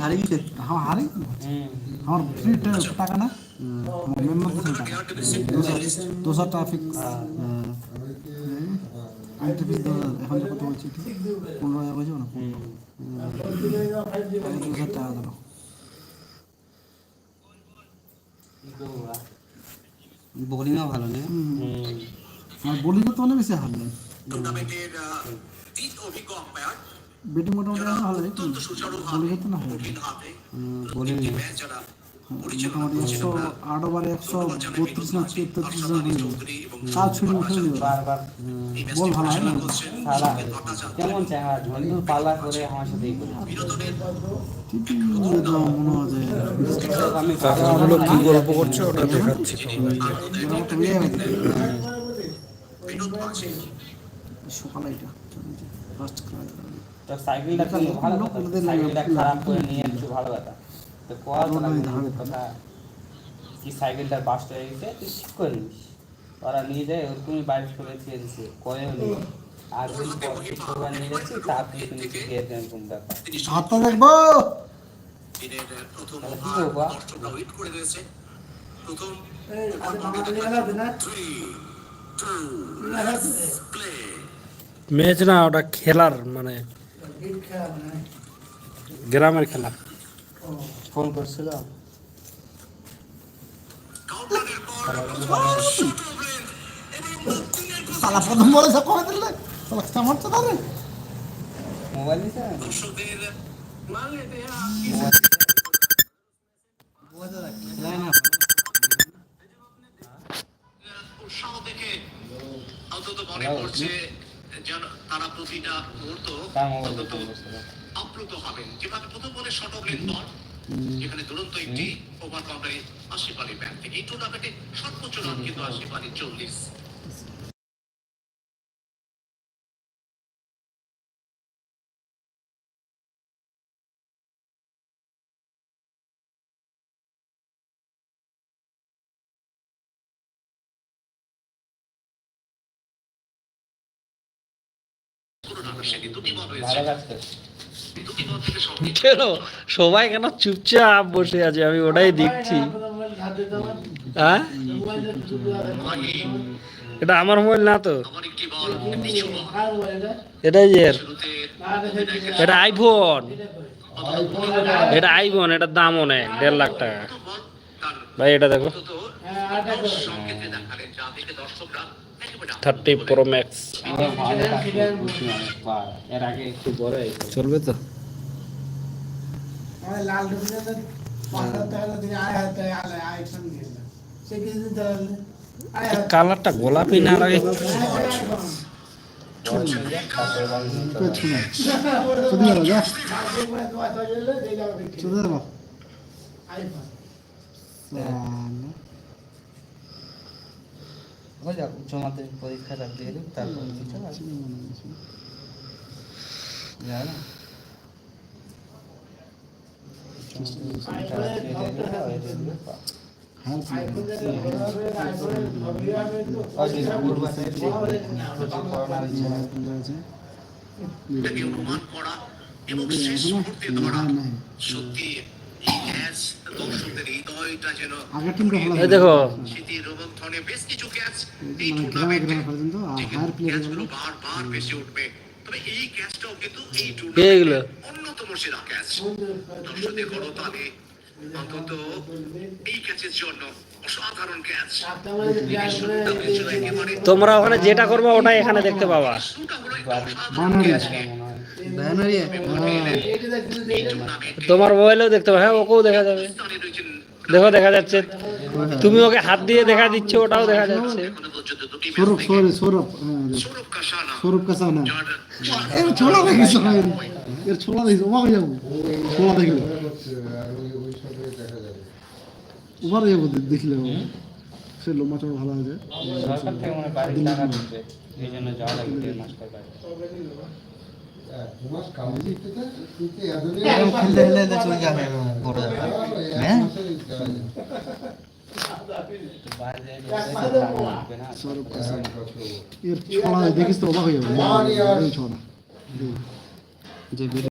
হারিয়ে গেছে হারি আমার ফ্রি টাকা না মেম্বার দিচ্ছে টাকা 200 টাকা ফিক্স আইটি ফিস এখন কত বলছি 15,000 বলছো না 2,000 টাকা দাও বোলিংও ভালো নেই আর বোলিং তো অনেক বেশি হার নেই টুর্নামেন্টের তিন অভিজ্ঞ আম্পায়ার ব্যাটিং মোটামুটি ভালো হয় বোলিং তো না হয় বোলিং মোটামুটি 108 ওভারে 132 না 33 রান করে কাল ছুটি উঠে দিল বল ভালো হয় না কেমন চেহারা ঝন্ডু পালা করে আমার সাথেই করে ঠিকই মনে হয় যে আমি কাকাগুলো কি গল্প করছে ওটা দেখাচ্ছি সকালে এটা ফার্স্ট ক্লাস তো সাইকেলটা ভালো সাইকেলটা খারাপ করে নিয়ে একটু ভালো কথা তো কথা কি সাইকেলটা বাস্ট হয়ে গেছে তুই ঠিক করে নিস ওরা নিয়ে যায় ওরকমই বাইক করে দিয়ে দিচ্ছে কয়েও নেই আর দিন পর ঠিক করে নিয়ে যাচ্ছি তারপরে তুমি গিয়ে এরকম ব্যাপার হাতটা দেখবো ম্যাচ না ওটা খেলার মানে গ্রামের খেলা ফোন করছিল সালা প্রথম বলে সব করে দিলে সালা সামর্থ্য তাহলে মোবাইল নিছে উৎসাহ দেখে অন্তত মনে করছে যেন তারা প্রতিটা মুহূর্ত অন্তত আপ্লুত হবেন যেভাবে প্রথম বলে শট অফলেন বল যেখানে দুরন্ত একটি ওভার বাউন্ডারি আশিফ আলীর ব্যাট থেকে এই টুর্নামেন্টে সর্বোচ্চ রান কিন্তু আশিফ আলী 40। কেন সবাই কেন চুপচাপ বসে আছে আমি ওটাই দেখছি হ্যাঁ এটা আমার মোবাইল না তো এটাই এটা আইফোন এটার দাম অনেক 1.5 লাখ টাকা ভাই এটা দেখো 30 Pro Max এর আগে একটু বড় চলবে তো লাল ডুবলে পাঁচটা টাকা দিয়ে আয় সমঝে সে কিছু দিতে কালারটা গোলাপি না লাগে উচ্চ মাধ্যমিক পরীক্ষাটা দিয়ে দিন তারপর অনুমান করা এবং শেষ মুহূর্তে ধরা সত্যি এই ক্যাচ দর্শকদের হৃদয়টা যেন দেখো স্মৃতির রোমন্থনে বেশ কিছু ক্যাচ এই টুর্নামেন্টে ক্যাচগুলো বারবার ভেসে উঠবে তবে এই ক্যাচটাও কিন্তু এই টুর্নামেন্টের অন্যতম সেরা ক্যাচ দর্শকদের করতালে অন্তত এই ক্যাচের জন্য অসাধারণ ক্যাচ তোমরা ওখানে যেটা করবে ওটাই এখানে দেখতে পাবা তোমার মোবাইলেও দেখতে পাবে হ্যাঁ ওকেও দেখা যাবে দেখো দেখা যাচ্ছে তুমি ওকে হাত দিয়ে দেখা দিচ্ছ ওটাও দেখা যাচ্ছে সৌরভ কাসানা এর ছোড়া দেখিস এর ছোড়া দেখিস অবাক হয়ে যাবো ছোড়া দেখলে ওভার যাবো দেখলে সে লোমা চড় ভালো আছে সরকার থেকে মনে বাড়ি টাকা দিচ্ছে এই জন্য যাওয়া লাগে 1.5 মাস পর বাড়ি এর ছোড়া দেখিস তো অবাক হয়ে যাবো ছোড়া